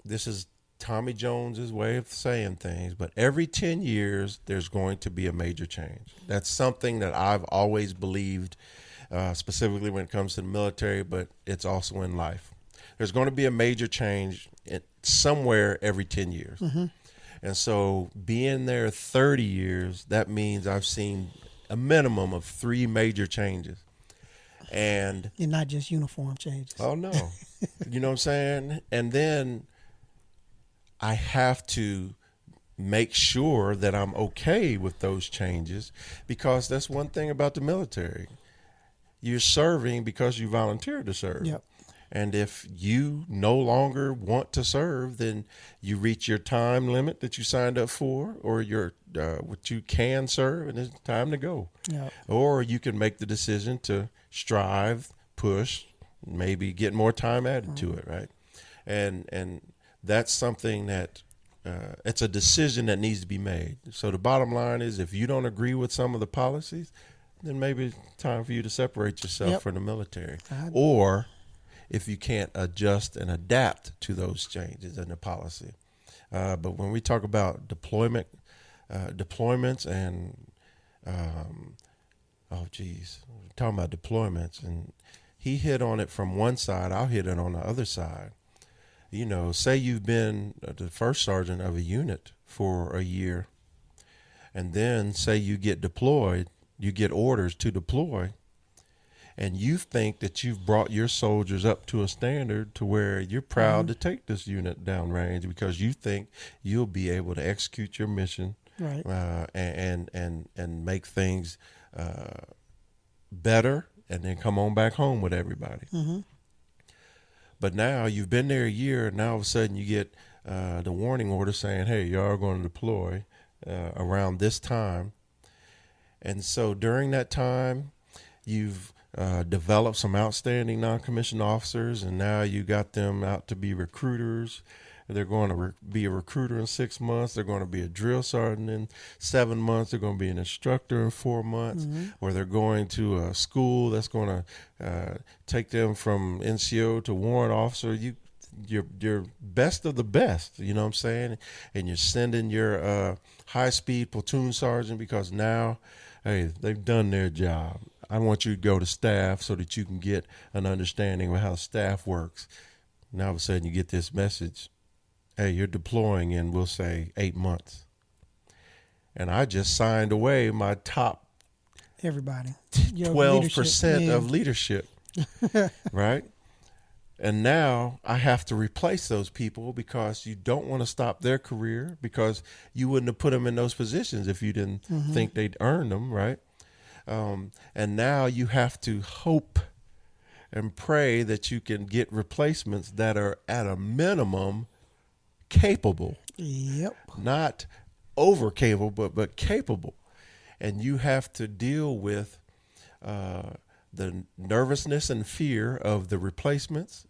this is Tommy Jones's way of saying things. But every 10 years, there's going to be a major change. That's something that I've always believed, specifically when it comes to the military, but it's also in life. There's going to be a major change somewhere every 10 years. And so being there 30 years, that means I've seen a minimum of 3 major changes. And not just uniform changes. oh no, you know what I'm saying? And then I have to make sure that I'm okay with those changes, because that's one thing about the military. You're serving because you volunteered to serve. Yep. And if you no longer want to serve, then you reach your time limit that you signed up for, or your what you can serve, and it's time to go. Yep. Or you can make the decision to strive, push, maybe get more time added to it, right? And that's something that it's a decision that needs to be made. So the bottom line is, if you don't agree with some of the policies, then maybe it's time for you to separate yourself from the military. Or if you can't adjust and adapt to those changes in the policy. But when we talk about deployments and, talking about deployments, and he hit on it from one side, I'll hit it on the other side. You know, say you've been the first sergeant of a unit for a year, and then say you get deployed, you get orders to deploy, and you think that you've brought your soldiers up to a standard to where you're proud to take this unit downrange because you think you'll be able to execute your mission, Right. And make things better, and then come on back home with everybody. But now you've been there a year, and now all of a sudden you get the warning order saying, hey, y'all are going to deploy around this time. And so during that time, you've developed some outstanding non-commissioned officers, and now you got them out to be recruiters. They're going to be a recruiter in 6 months. They're going to be a drill sergeant in 7 months. They're going to be an instructor in 4 months, or they're going to a school that's going to take them from NCO to warrant officer. You're best of the best, you know what I'm saying? And you're sending your high-speed platoon sergeant, because now, hey, they've done their job. I want you to go to staff so that you can get an understanding of how staff works. Now all of a sudden you get this message, hey, you're deploying in, we'll say, 8 months. And I just signed away my top Everybody. 12% of leadership, right? And now I have to replace those people, because you don't want to stop their career, because you wouldn't have put them in those positions if you didn't think they'd earn them, right? And now you have to hope and pray that you can get replacements that are at a minimum capable. Yep. Not over capable, but capable. and you have to deal with the nervousness and fear of the replacements,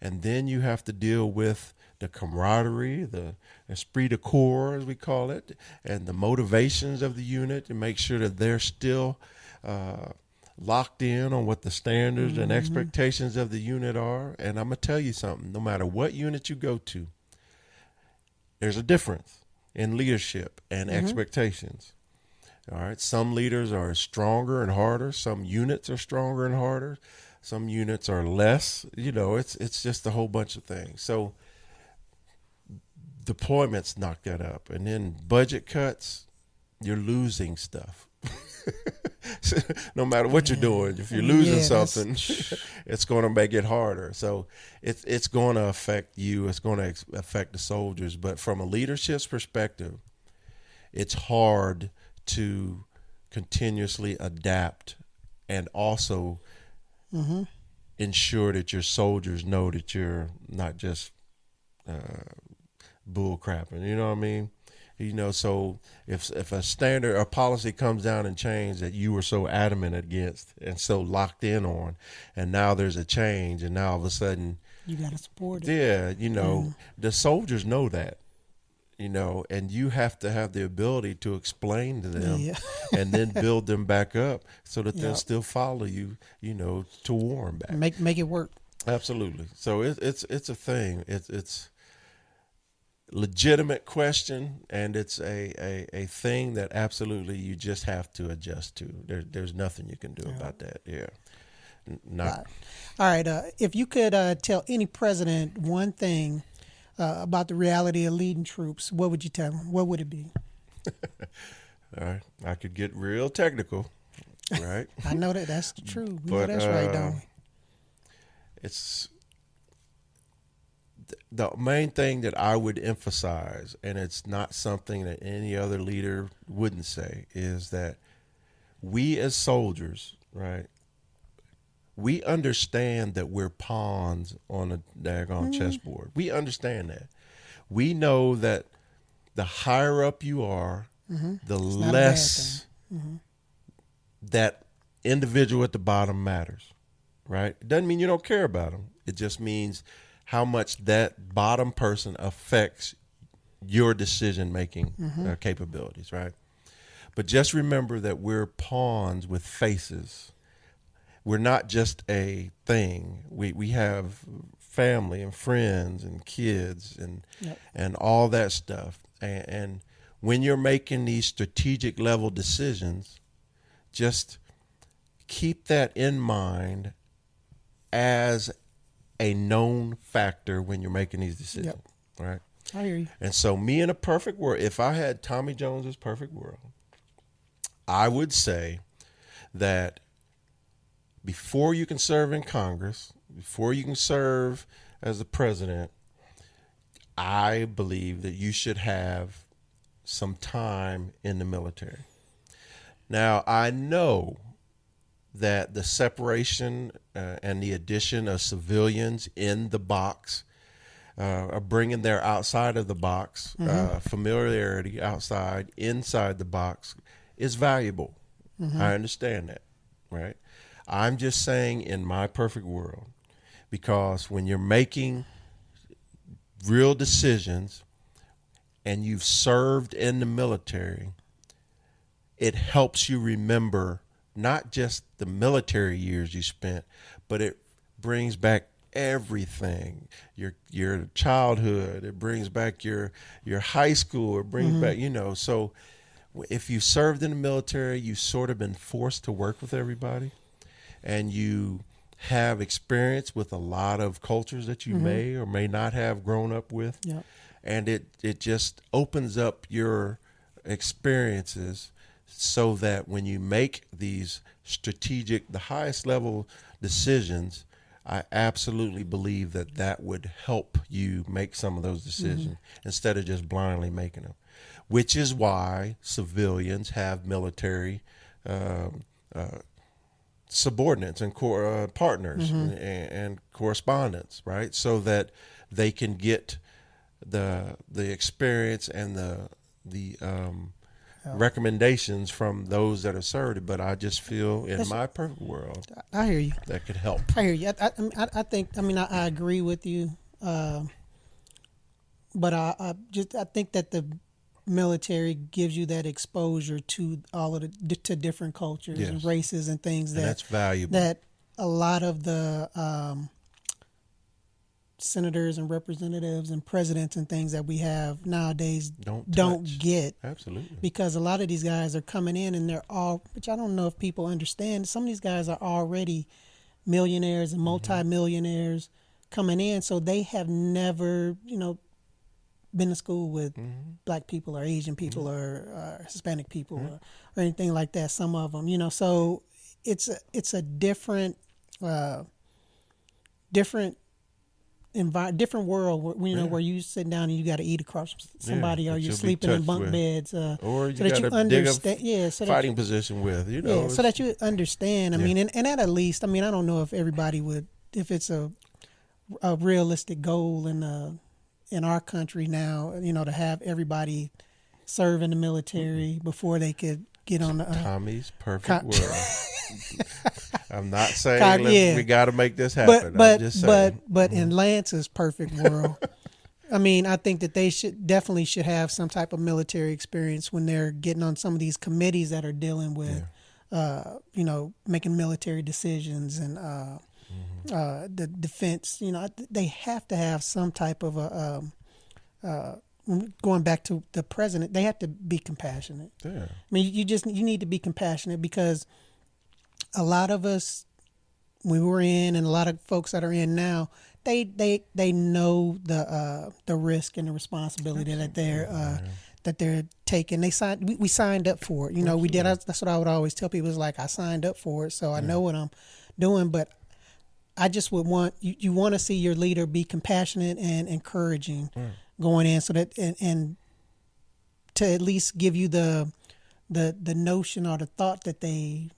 and then you have to deal with the camaraderie, the esprit de corps, as we call it, and the motivations of the unit to make sure that they're still locked in on what the standards and expectations of the unit are. And I'm going to tell you something, no matter what unit you go to, there's a difference in leadership and expectations. All right. Some leaders are stronger and harder. Some units are stronger and harder. Some units are less. It's just a whole bunch of things. So deployments knock that up. And then budget cuts, you're losing stuff. No matter what you're doing, if you're losing something, it's going to make it harder. So it's going to affect you. It's going to affect the soldiers. But from a leadership's perspective, it's hard to continuously adapt and also ensure that your soldiers know that you're not just bull crapping. You know what I mean? So if a standard or policy comes down and change that you were so adamant against and so locked in on, and now there's a change, and now all of a sudden you got to support it. Yeah, the soldiers know that, and you have to have the ability to explain to them and then build them back up so that they'll still follow you, to war and back. Make it work. Absolutely. So it's a thing. It's legitimate question, and it's a thing that absolutely you just have to adjust to. There's nothing you can do about that. Yeah. Not. All right. If you could tell any president one thing about the reality of leading troops, what would you tell them? What would it be? All right. I could get real technical, right? I know that's true. We know that's right, don't we? It's the main thing that I would emphasize, and it's not something that any other leader wouldn't say, is that we as soldiers, right, we understand that we're pawns on a daggone chessboard. We understand that. We know that the higher up you are, the less that individual at the bottom matters, right? It doesn't mean you don't care about them. It just means how much that bottom person affects your decision-making capabilities, right? But just remember that we're pawns with faces. We're not just a thing. We have family and friends and kids and all that stuff. And when you're making these strategic level decisions, just keep that in mind as a known factor when you're making these decisions, right? I hear you. And so me in a perfect world, if I had Tommie Jones's perfect world, I would say that before you can serve in Congress, before you can serve as the president, I believe that you should have some time in the military. Now, I know that the separation and the addition of civilians in the box, bringing their outside of the box, familiarity outside, inside the box is valuable. I understand that, right? I'm just saying in my perfect world, because when you're making real decisions and you've served in the military, it helps you remember not just the military years you spent, but it brings back everything, your childhood. It brings back your high school. It brings back, so if you served in the military, you've sort of been forced to work with everybody, and you have experience with a lot of cultures that you may or may not have grown up with. Yep. And it just opens up your experiences so that when you make these strategic, the highest level decisions, I absolutely believe that would help you make some of those decisions instead of just blindly making them, which is why civilians have military subordinates and partners and correspondents, right? So that they can get the experience and the recommendations from those that have served it. But I just feel in my perfect world, I hear you. That could help. I hear you. I think. I mean, I agree with you. But I think that the military gives you that exposure to all of to different cultures and races and things that's valuable. That a lot of the senators and representatives and presidents and things that we have nowadays don't get. Absolutely. Because a lot of these guys are coming in and they're all, which I don't know if people understand, some of these guys are already millionaires and multimillionaires coming in, so they have never, been to school with black people or Asian people or Hispanic people or anything like that. Some of them, so it's a different different world where you sit down and you got to eat across from somebody or you're sleeping in bunk beds or you got to understand fighting position with so that you understand. I mean, and at least, I mean, I don't know if everybody would, if it's a realistic goal in our country now, to have everybody serve in the military before they could get on the Tommie's perfect world. I'm not saying we got to make this happen. But I'm just saying. But in Lance's perfect world, I mean, I think that they definitely should have some type of military experience when they're getting on some of these committees that are dealing with, making military decisions and the defense. They have to have some type of going back to the president, they have to be compassionate. Yeah. I mean, you need to be compassionate because a lot of us, we were in, and a lot of folks that are in now, they know the risk and the responsibility that they're taking. We signed up for it. We did. That's what I would always tell people. Is like, I signed up for it, so I know what I'm doing. But I just would want you want to see your leader be compassionate and encouraging going in, so that and to at least give you the notion or the thought that they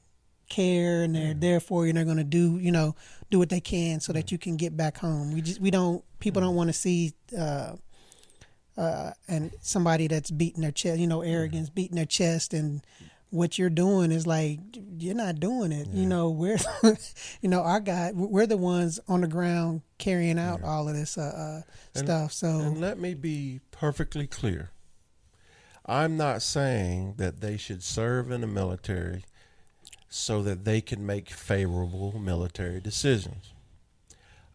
care and they're there for you and they're going to do what they can so that you can get back home. People don't want to see and somebody that's beating their chest, arrogance, beating their chest, and what you're doing is like, you're not doing it. We're our guy, we're the ones on the ground carrying out all of this stuff. So, and let me be perfectly clear. I'm not saying that they should serve in the military so that they can make favorable military decisions.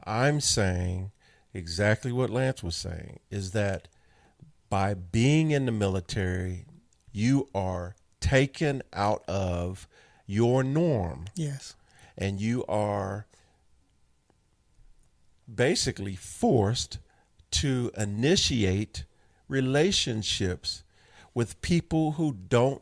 I'm saying exactly what Lance was saying, is that by being in the military, you are taken out of your norm. Yes. And you are basically forced to initiate relationships with people who don't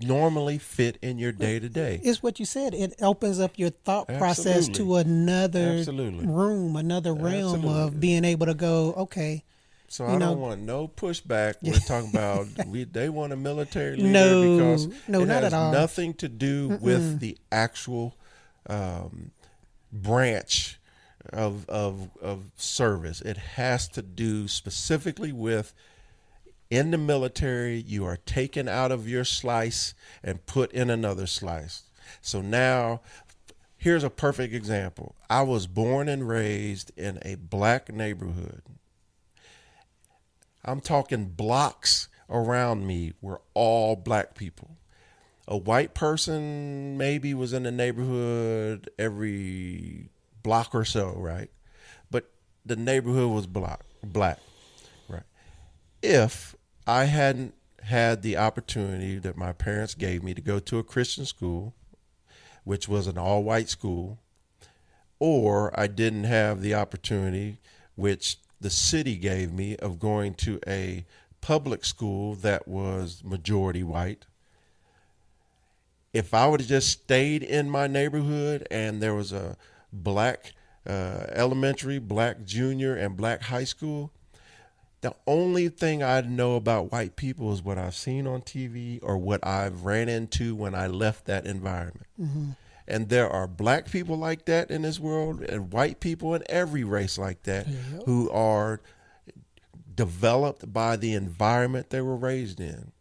normally fit in your day-to-day. It's what you said. It opens up your thought process to another room, another realm of being able to go, okay. So I don't want no pushback. We're talking about they want a military leader because it not has at all. Nothing to do with the actual branch of service. It has to do specifically with, in the military, you are taken out of your slice and put in another slice. So now, here's a perfect example. I was born and raised in a black neighborhood. I'm talking blocks around me were all black people. A white person maybe was in the neighborhood every block or so, right? But the neighborhood was black, right? If I hadn't had the opportunity that my parents gave me to go to a Christian school, which was an all-white school, or I didn't have the opportunity, which the city gave me, of going to a public school that was majority white. If I would have just stayed in my neighborhood and there was a black elementary, black junior, and black high school, the only thing I know about white people is what I've seen on TV or what I've ran into when I left that environment. Mm-hmm. And there are black people like that in this world, and white people in every race like that, who are developed by the environment they were raised in.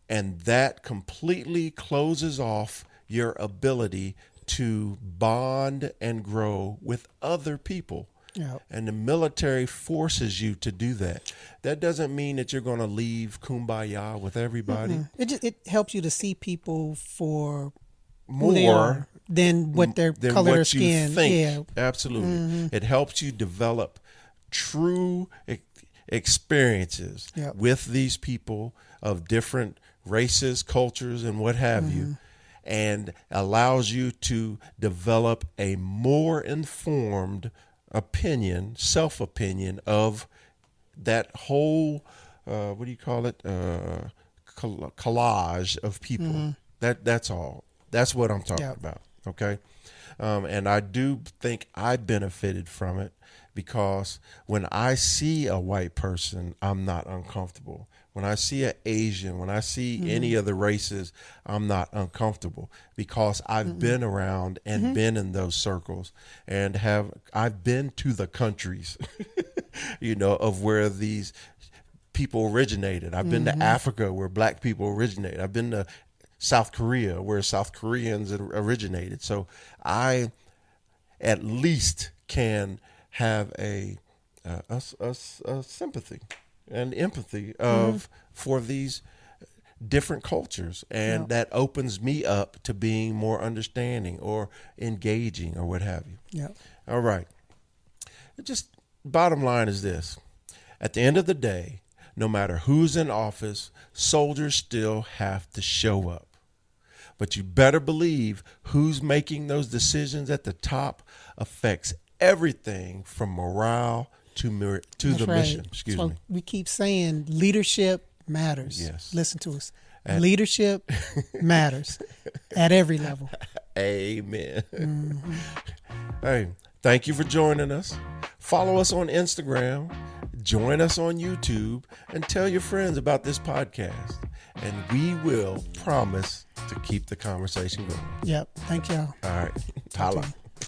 And that completely closes off your ability to bond and grow with other people. Yeah. And the military forces you to do that. That doesn't mean that you're going to leave kumbaya with everybody. It helps you to see people for who they are than what their than color what of skin. You think. Yeah. Absolutely. It helps you develop true experiences with these people of different races, cultures, and what have you, and allows you to develop a more informed opinion, self-opinion of that whole, what do you call it, collage of people. That's all. That's what I'm talking about, okay? And I do think I benefited from it because when I see a white person, I'm not uncomfortable. When I see an Asian, when I see any of the races, I'm not uncomfortable because I've been around and been in those circles and I've been to the countries, of where these people originated. I've been to Africa where black people originated. I've been to South Korea where South Koreans originated. So I at least can have a sympathy and empathy for these different cultures, and that opens me up to being more understanding or engaging or what have you. Yeah. All right. Just bottom line is this. At the end of the day, no matter who's in office, soldiers still have to show up. But you better believe who's making those decisions at the top affects everything from morale to the mission. Excuse me. We keep saying leadership matters. Yes. Listen to us. Leadership matters at every level. Amen. Hey, thank you for joining us. Follow us on Instagram, join us on YouTube, and tell your friends about this podcast. And we will promise to keep the conversation going. Yep. Thank y'all. All right. Holla.